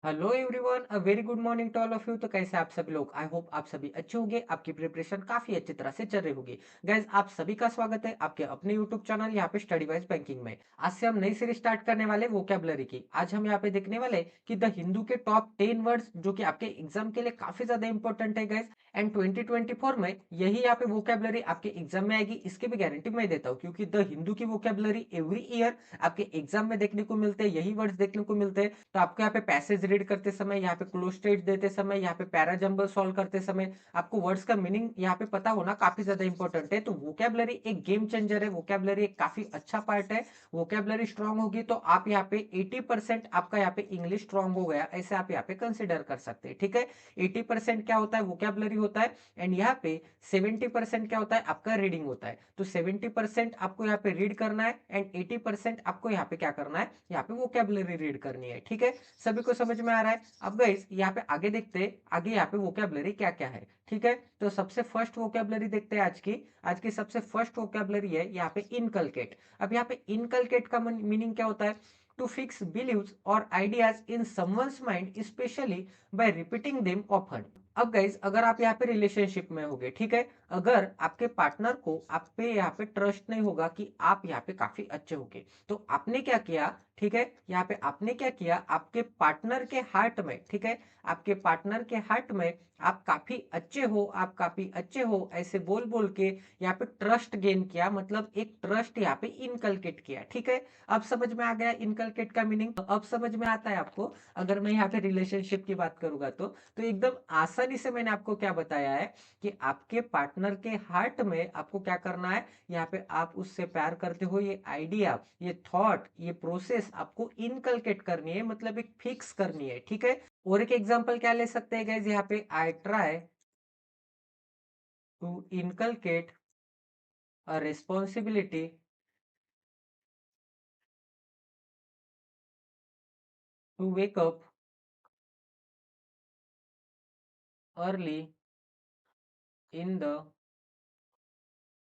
Hello everyone, a very good morning to all of you. तो कैसे आप सभी लोग? आई होप आप सभी अच्छे होंगे, आपकी प्रिपरेशन काफी अच्छी तरह से चल रही होगी। गाइज, आप सभी का स्वागत है आपके अपने यूट्यूब चैनल यहाँ पे स्टडी वाइज बैंकिंग में। आज से हम नई सीरीज स्टार्ट करने वाले वोकैबुलरी की। आज हम यहाँ पे देखने वाले कि द हिंदू के टॉप 10 वर्ड्स जो कि आपके एग्जाम के लिए काफी ज्यादा इंपॉर्टेंट है गाइज। एंड 2024 में यही यहाँ पे वोकैबुलरी आपके एग्जाम में आएगी, इसकी भी गारंटी मैं देता हूँ, क्योंकि द हिंदू की वोकैबुलरी एवरी ईयर आपके एग्जाम में देखने को मिलते हैं, यही वर्ड्स देखने को मिलते हैं। तो आपको यहाँ पे पैसेज रीड करते समय, यहाँ पे क्लोज टेक्स्ट देते समय, यहाँ पे पैराजंबल सॉल्व करते समय आपको वर्ड्स का मीनिंग यहाँ पे पता होना काफी ज्यादा इंपॉर्टेंट है। तो वोकैबुलरी एक गेम चेंजर है, वोकैबुलरी एक काफी अच्छा पार्ट है। वोकैबुलरी स्ट्रांग होगी तो आप यहाँ पे 80% आपका यहाँ पे इंग्लिश स्ट्रांग हो गया, ऐसे आप यहाँ पे कंसिडर कर सकते हैं। ठीक है, 80% क्या होता है? वोकैबुलरी होता है। एंड यहाँ पे 70% क्या होता है? आपका रीडिंग होता है। तो 70% आपको यहाँ पे रीड करना है एंड 80% आपको यहाँ पे क्या करना है? यहाँ पे वोकैबुलरी रीड करनी है। ठीक है, सभी को समझ में आ रहा है? अब गाइस यहाँ पे आगे देखते हैं आगे यहाँ पे वोकैबुलरी क्या क्या है। ठीक है, तो सबसे फर्स्ट वोकैबुलरी देखते हैं आज की सबसे फर्स्ट वोकैबुलरी है यहाँ पे इनकलकेट। अब यहाँ पे इनकलकेट का मीनिंग क्या होता है? टू फिक्स बिलीव्स और ideas in someone's mind specially bye repeating them often. अब गाइज अगर आप यहाँ पे रिलेशनशिप में होगे, ठीक है, अगर आपके पार्टनर को आप पे यहाँ पे ट्रस्ट नहीं होगा कि आप यहाँ पे काफी अच्छे होगे, तो आपने क्या किया? ठीक है, यहाँ पे आपने क्या किया? आपके पार्टनर के हार्ट में, ठीक है, आपके पार्टनर के हार्ट में आप काफी अच्छे हो, आप काफी अच्छे हो ऐसे बोल बोल के यहाँ पे ट्रस्ट गेन किया, मतलब एक ट्रस्ट यहाँ पे इनकलकेट किया। ठीक है, अब समझ में आ गया इनकलकेट का मीनिंग? अब समझ में आता है आपको? अगर मैं यहाँ पे रिलेशनशिप की बात करूंगा तो एकदम आसानी से मैंने आपको क्या बताया है कि आपके पार्टनर के हार्ट में आपको क्या करना है? यहाँ पे आप उससे प्यार करते हो, ये आइडिया, ये थॉट, ये प्रोसेस आपको इनकलकेट करनी है, मतलब एक फिक्स करनी है। ठीक है, और एक एग्जांपल क्या ले सकते हैं गाइस? यहाँ पे I try to inculcate a responsibility to wake up early in the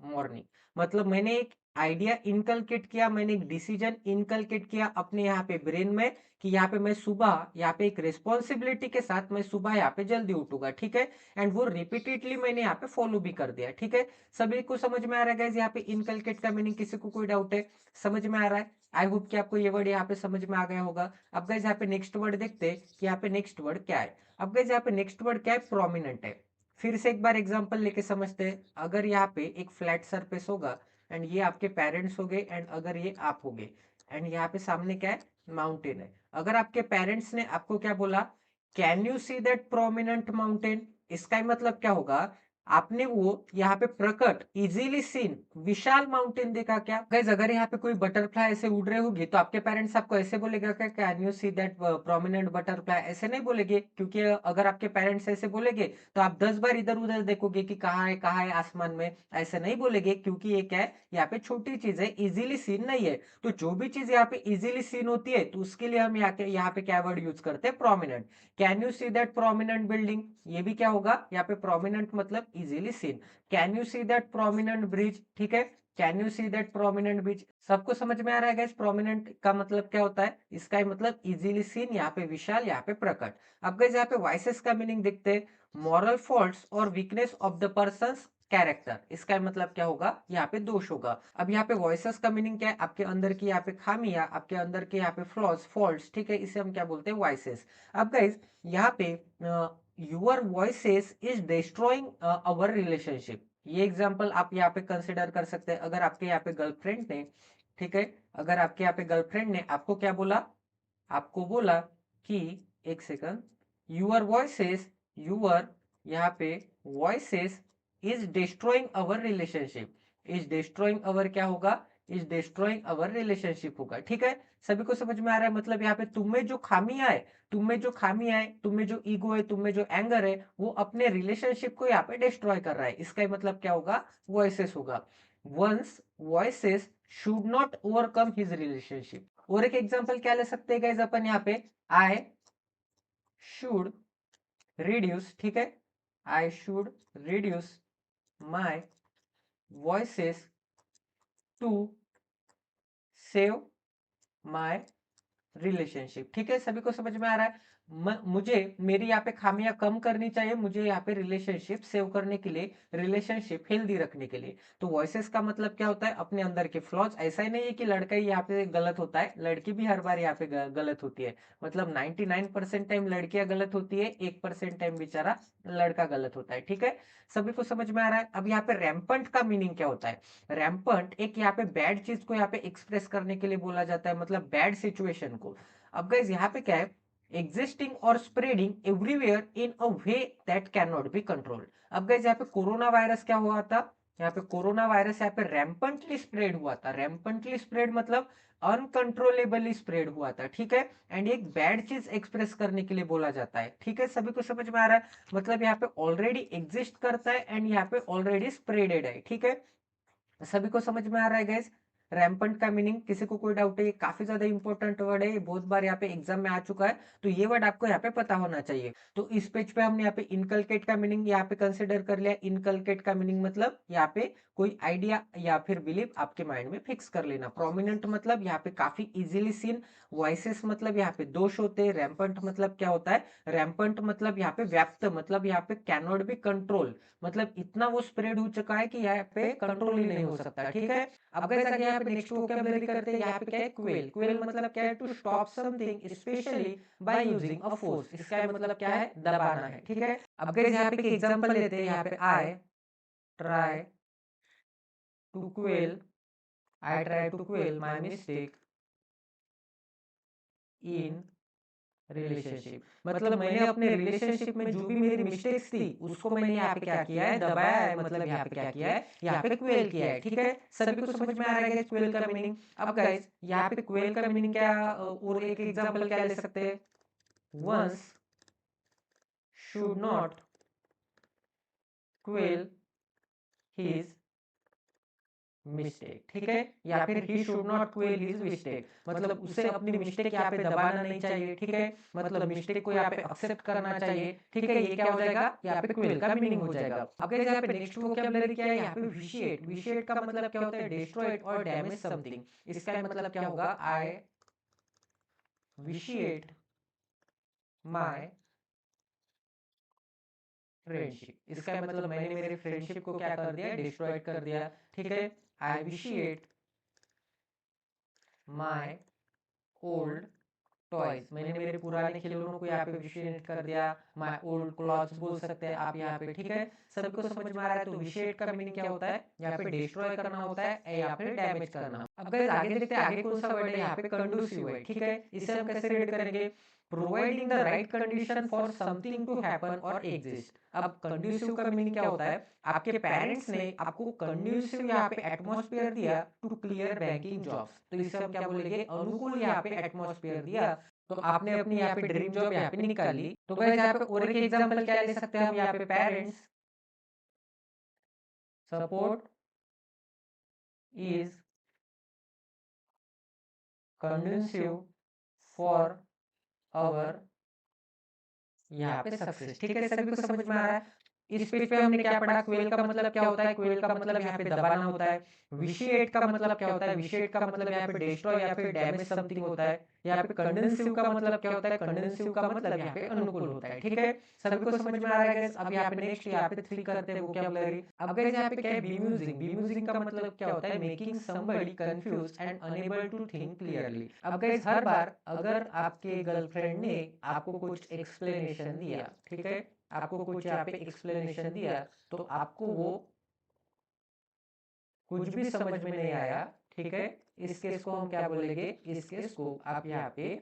morning. मतलब मैंने एक आइडिया इनकलकेट किया, मैंने एक डिसीजन इनकलकेट किया अपने यहाँ पे ब्रेन में कि यहाँ पे मैं सुबह यहाँ पे एक रिस्पॉन्सिबिलिटी के साथ मैं सुबह यहाँ पे जल्दी उठूंगा। ठीक है, एंड वो रिपीटेडली मैंने यहाँ पे फॉलो भी कर दिया। ठीक है, सभी को समझ में आ रहा है गाइस? यहाँ पे इनकलकेट का मीनिंग किसी को कोई डाउट है? समझ में आ रहा है? आई होप कि आपको ये वर्ड यहाँ पे समझ में आ गया होगा। अब गाइस यहाँ पे नेक्स्ट वर्ड देखते हैं कि यहाँ पे नेक्स्ट वर्ड क्या है। अब गाइस यहाँ पे नेक्स्ट वर्ड क्या है? प्रोमिनेंट है। फिर से एक बार एग्जांपल लेके समझते हैं। अगर यहाँ पे एक फ्लैट सरफेस होगा एंड ये आपके पेरेंट्स हो गए एंड अगर ये आप हो गए एंड यहाँ पे सामने क्या है? माउंटेन है। अगर आपके पेरेंट्स ने आपको क्या बोला? Can you see that prominent mountain? इसका ही मतलब क्या होगा? आपने वो यहाँ पे प्रकट इजीली सीन विशाल माउंटेन देखा क्या? गाइस अगर यहाँ पे कोई बटरफ्लाई ऐसे उड़ रहे होगी तो आपके पेरेंट्स आपको ऐसे बोलेगा क्या? Can you see that prominent butterfly? ऐसे नहीं बोलेंगे, क्योंकि अगर आपके पेरेंट्स ऐसे बोलेंगे तो आप 10 बार इधर उधर देखोगे कि कहाँ है आसमान में। ऐसे नहीं बोलेंगे, क्योंकि ये क्या है? यहाँ पे छोटी चीज है, इजीली सीन नहीं है। तो जो भी चीज यहाँ पे इजीली सीन होती है तो उसके लिए हम यहाँ पे क्या वर्ड यूज करते हैं? Prominent. Can you see that prominent building? ये भी क्या होगा? यहाँ पे प्रोमिनेंट मतलब easily seen. Can you see that prominent bridge? ठीक है, can you see that prominent bridge? सबको समझ में आ रहा है गाइस? प्रोमिनेंट का मतलब क्या होता है? इसका ही मतलब इजीली सीन, यहाँ पे विशाल, यहाँ पे प्रकट। अब गाइस यहाँ पे वॉइसेस का मीनिंग देखते हैं। मॉरल फॉल्ट्स और weakness of the persons character. इसका मतलब क्या होगा? यहाँ पे दोष होगा। अब यहाँ पे वॉइसेस का मीनिंग क्या है? आपके अंदर की यहाँ पे खामियां, आपके अंदर के यहाँ पे फ्लॉज, फॉल्ट्स। ठीक है, इसे हम क्या बोलते हैं? वॉइसेस। अब गाइस यहाँ पे your voices is destroying our relationship, ये एग्जांपल आप यहाँ पे कंसिडर कर सकते हैं। अगर आपके यहाँ पे गर्लफ्रेंड ने, ठीक है, अगर आपके यहाँ पे गर्लफ्रेंड ने आपको क्या बोला? आपको बोला कि, एक सेकंड, यूर वॉइसेस, यूर यहाँ पे voices is destroying our relationship. Is destroying our क्या होगा? इज डिस्ट्रॉइंग अवर रिलेशनशिप होगा। ठीक है, सभी को समझ में आ रहा है? मतलब यहाँ पे तुम में जो ईगो है, तुम में जो एंगर है, वो अपने रिलेशनशिप को यहाँ पे डिस्ट्रॉय कर रहा है। इसका मतलब क्या होगा? वॉइसेस होगा। One's voices should not overcome his relationship. और एक एग्जांपल क्या ले सकते हैं गाइस अपन यहाँ पे? आई शुड रिड्यूस, ठीक है, I should reduce my voices to save my relationship. ठीक है, सभी को समझ में आ रहा है? मुझे मेरी यहाँ पे खामियां कम करनी चाहिए, मुझे यहाँ पे रिलेशनशिप सेव करने के लिए, रिलेशनशिप हेल्दी रखने के लिए। तो वॉइसेस का मतलब क्या होता है, अपने अंदर के फ्लॉज। ऐसा ही नहीं है कि लड़का ही यहाँ पे गलत होता है, लड़की भी हर बार यहाँ पे गलत होती है। मतलब 99% टाइम लड़कियां गलत होती है, 1% टाइम बेचारा लड़का गलत होता है। ठीक है, सभी को समझ में आ रहा है। अब यहाँ पे रैम्पंट का मीनिंग क्या होता है? रैम्पंट एक यहाँ पे बैड चीज को यहाँ पे एक्सप्रेस करने के लिए बोला जाता है, मतलब बैड सिचुएशन को। अब गाइस यहाँ पे क्या है, existing or spreading everywhere in a way that cannot be controlled। अब गाइस यहाँ पे कोरोना वायरस क्या हुआ था, यहाँ पे कोरोना वायरस यहाँ पे रैम्पंटली स्प्रेड हुआ था। रैम्पंटली स्प्रेड मतलब अनकंट्रोलेबली स्प्रेड हुआ था। ठीक है, एंड एक बैड चीज एक्सप्रेस करने के लिए बोला जाता है। ठीक है, सभी को समझ में आ रहा है? मतलब यहाँ पे ऑलरेडी एग्जिस्ट करता है एंड यहाँ पे ऑलरेडी स्प्रेडेड है। ठीक है, सभी को समझ में आ रहा है गैस? रैम्पंट का मीनिंग किसी को कोई डाउट है? ये काफी ज्यादा इंपॉर्टेंट वर्ड है, ये बहुत बार यहाँ पे एग्जाम में आ चुका है, तो ये वर्ड आपको यहाँ पे पता होना चाहिए। तो इस पेज पे हमने यहाँ पे इनकलकेट का मीनिंग यहाँ पे कंसिडर कर लिया। इनकलकेट का मीनिंग मतलब यहाँ पे कोई आइडिया या फिर बिलीव आपके माइंड में फिक्स कर लेना। प्रोमिनेंट मतलब यहाँ पे काफी इजीली सीन। वॉइसेस मतलब यहाँ पे दोष होते हैं। रैम्पंट मतलब क्या होता है? रैम्पंट मतलब यहाँ पे व्याप्त, मतलब यहाँ पे कैन नॉट बी कंट्रोल, मतलब इतना वो स्प्रेड हो चुका है कि यहाँ पे कंट्रोल ही नहीं हो सकता। ठीक है, अब गाइस आगे यहाँ पे नेक्स्ट वोकैबुलरी करते हैं। यहाँ पे क्या है? क्वेल। क्वेल मतलब क्या है? To stop something specially by using a force. इसका मतलब क्या है? दबाना है। ठीक है, अब गाइस यहाँ पे एग्जांपल लेते हैं। यहाँ पे I try to quell, I try to quell my mistake in relationship. मतलब मैंने अपने रिलेशनशिप में जो भी मेरी मिस्टेक्स थी उसको मैंने यहाँ पे क्या किया है? दबाया है। मतलब यहाँ पे क्या किया है? यहाँ पे क्वेल किया है। ठीक है, सभी को समझ में आ रहा है क्वेल का मीनिंग? अब गाइस यहाँ पे क्वेल का मीनिंग क्या, और एक एग्जांपल क्या ले सकते हैं? One's should not quell his mistake. ठीक है, या फिर he should not quell his mistake, मतलब उसे अपनी मिस्टेक यहाँ पे दबाना नहीं चाहिए। ठीक है, मतलब मिस्टेक को यहाँ पे एक्सेप्ट करना चाहिए। ठीक है, ये क्या हो जाएगा? यहाँ पे क्वेल का मीनिंग हो जाएगा। अब गाइस यहाँ पे नेक्स्ट वोकैबुलरी क्या है? यहाँ पे विशिएट। विशिएट का मतलब क्या होता है? डिस्ट्रॉय और डैमेज समथिंग। इसका मतलब क्या होगा? आई विशिएट माय फ्रेंडशिप। इसका मतलब मैंने मेरे फ्रेंडशिप को क्या कर दिया? डिस्ट्रॉय कर दिया। ठीक है, आई विशिएट माय ओल्ड टॉयज, मैंने मेरे पुराने खिलौनों को यहाँ पे विशेट कर दिया। माय ओल्ड क्लॉथ्स बोल सकते हैं आप यहाँ पे। ठीक है, सबको समझ में आ रहा है? तो विशेट का मीनिंग क्या होता है? यहाँ पे डिस्ट्रॉय करना होता है या फिर डैमेज करना। अब गाइस आगे देखते हैं, आगे कौन सा वर्ड है? यहाँ पे कंडूसिव है। ठीक है, इसे हम कैसे रीड करेंगे? Providing the right condition for something to happen और एग्जिस्ट। अब कंडूसिव का मीनिंग क्या होता है? आपके पेरेंट्स ने आपको कंडूसिव यहाँ पे एटमॉस्फेयर दिया टू क्लियर बैंकिंग जॉब्स, तो इसे हम क्या बोलेंगे? अनुकूल यहाँ पे एटमॉस्फेयर दिया, तो आपने अपनी यहाँ पे ड्रीम जॉब यहाँ पे निकाली। तो गाइस यहाँ पे और एक एग्जांपल क्या ले सकते हैं हम? यहाँ पे parents support is conducive for our यहाँ पे सक्सेस। ठीक है, सभी को समझ में आ रहा है? इस पेज पे हमने क्या पढ़ा? क्वेल का मतलब क्या होता है? क्वेल का मतलब यहाँ पे दबाना होता है। विशिएट का मतलब क्या होता है? विशिएट का मतलब यहाँ पे डिस्ट्रॉय या फिर डैमेज समथिंग होता है। यहाँ पे कंडेंसिव का मतलब क्या होता है? कंडेंसिव का मतलब यहाँ पे अनुकूल होता है। ठीक है, सभी को समझ में आ रहा है गाइस? अब यहाँ पे नेक्स्ट यहाँ पे 3 करते हैं वोकैबुलरी। अब गाइस यहाँ पे क्या है? बीम्यूजिंग। बीम्यूजिंग का मतलब क्या होता है? Making somebody confuse and unable to think clearly. अब गाइस हर बार अगर आपके गर्लफ्रेंड ने आपको कुछ एक्सप्लेनेशन दिया, ठीक है, आपको कुछ यहाँ पे एक्सप्लेनेशन दिया, तो आपको वो कुछ भी समझ में नहीं आया, ठीक है, इस केस को हम क्या बोलेंगे? इस केस को आप यहाँ पे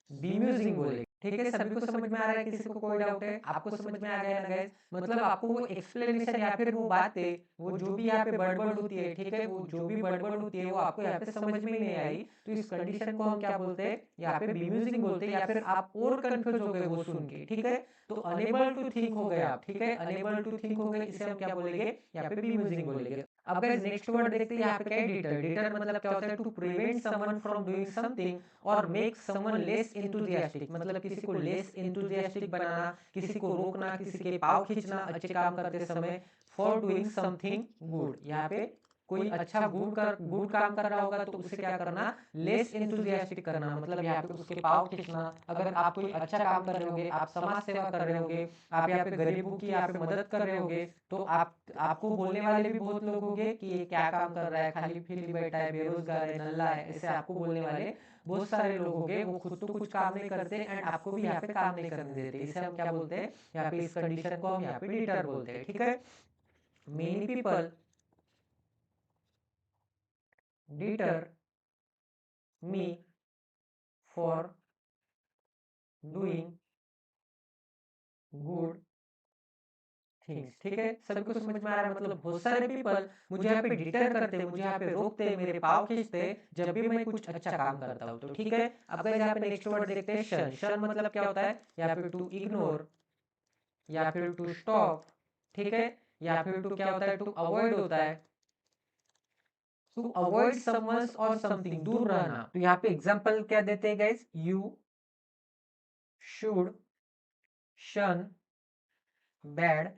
बीम्यूजिंग बोलेंगे। ठीक है, सभी को समझ में आ रहा है? किसी को कोई डाउट है? आपको समझ में आ गया ना गाइस? मतलब आपको वो एक्सप्लेनेशन या फिर वो बातें, वो जो भी यहाँ पे बड़बड़ होती है, ठीक है, वो जो भी बड़बड़ होती है वो आपको यहाँ पे समझ में ही नहीं आई, तो इस कंडीशन को हम क्या बोलते हैं? यहाँ पे बीम्यूजिंग बोलते हैं, या फिर आप और कंफ्यूज हो गए वो सुन के। ठीक है, तो अनेबल टू थिंक हो गए आप। ठीक है, अनेबल टू थिंक हो गए, इसे हम क्या बोलेंगे? यहाँ पे बीम्यूजिंग बोलेंगे। अब गाइस नेक्स्ट वर्ड देखते हैं। यहाँ पे क्या है? डिटर। डिटर मतलब क्या होता है? To prevent someone from doing something और मेक समवन लेस एंथुसियास्टिक, मतलब किसी को लेस एंथुसियास्टिक बनाना, किसी को रोकना, किसी के पाव खींचना अच्छे काम करते समय, फॉर डूइंग समथिंग गुड। यहाँ पे कोई अच्छा गुड काम कर रहा होगा तो उसे क्या करना, लेस एंथुसियास्टिक करना, मतलब यहाँ पे उसके पाव खींचना। अगर आप कोई अच्छा काम कर रहे होगे, आप समाज सेवा कर रहे होगे, आप यहाँ पे गरीबों की यहाँ पे मदद कर रहे होगे, तो आपको बोलने वाले भी बहुत लोग होंगे कि ये क्या काम कर रहा है, खाली फिर बैठा है, बेरोजगार है, नल्ला है, ऐसे आपको बोलने वाले बहुत सारे लोग होंगे। वो खुद तो कुछ काम नहीं करते एंड आपको भी यहाँ पे काम नहीं करने देते। इसे हम क्या बोलते हैं, यहाँ पे इस कंडीशन को हम यहाँ पे डिटर बोलते हैं, ठीक है। Many people deter me for doing good things, ठीक है। सभी को समझ में आ रहा है, मतलब बहुत सारे पीपल मुझे यहाँ पे डिटर करते हैं, मुझे यहाँ पे रोकते हैं, मेरे पाँव खींचते हैं जब भी मैं कुछ अच्छा काम करता हूँ, तो ठीक है। अब गाइस यहाँ पे नेक्स्ट वर्ड देखते हैं, शन। शन मतलब क्या होता है, या फिर टू इग्नोर, या फिर टू स्टॉप, ठीक है, या फिर टू क्या होता है, टू अवॉइड होता है, टू अवॉइड समवन और समथिंग, दूर रहना। तो यहाँ पे एग्जांपल क्या देते हैं गाइस, यू शुड शन बैड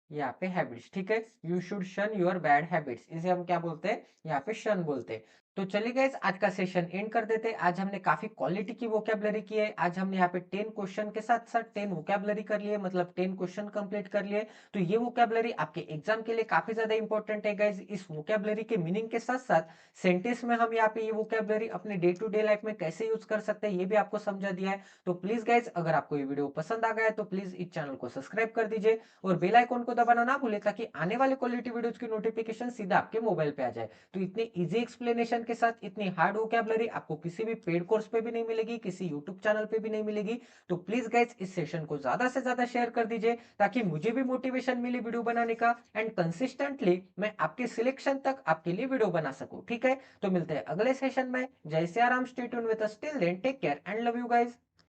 यहाँ पे हैबिट्स, ठीक है। यू शुड शन योर बैड हैबिट्स, इसे हम क्या बोलते हैं, यहाँ पे शन बोलते हैं। तो चलिए गाइस आज का सेशन एंड कर देते हैं। आज हमने काफी क्वालिटी की वोकैबुलरी की है। आज हमने यहाँ पे 10 क्वेश्चन के साथ साथ 10 वोकैबुलरी कर लिए, मतलब 10 क्वेश्चन कंप्लीट कर लिए। तो ये वोकैबुलरी आपके एग्जाम के लिए काफी ज्यादा इंपॉर्टेंट है गाइस। इस वोकैबुलरी के मीनिंग के साथ साथ सेंटेंस में हम यहाँ पे ये वोकैबुलरी अपने डे टू डे लाइफ में कैसे यूज कर सकते हैं ये भी आपको समझा दिया है। तो प्लीज गाइस अगर आपको ये वीडियो पसंद आ गया है तो प्लीज इस चैनल को सब्सक्राइब कर दीजिए और बेल आइकन को दबाना ना भूले, ताकि आने वाले क्वालिटी वीडियोस की नोटिफिकेशन सीधा आपके मोबाइल पे आ जाए। तो इतने इजी एक्सप्लेनेशन के साथ इतनी हार्ड वोकैबुलरी आपको किसी भी पेड कोर्स पे भी नहीं मिलेगी, किसी यूट्यूब चैनल पे भी नहीं मिलेगी। तो प्लीज गाइस इस सेशन को ज्यादा से ज्यादा शेयर कर दीजिए, ताकि मुझे भी मोटिवेशन मिले वीडियो बनाने का एंड कंसिस्टेंटली मैं आपके सिलेक्शन तक आपके लिए वीडियो बना सकूं, ठीक है। तो मिलते हैं अगले सेशन में। जय Siya Ram, stay tuned with us, till then take care and love you guys.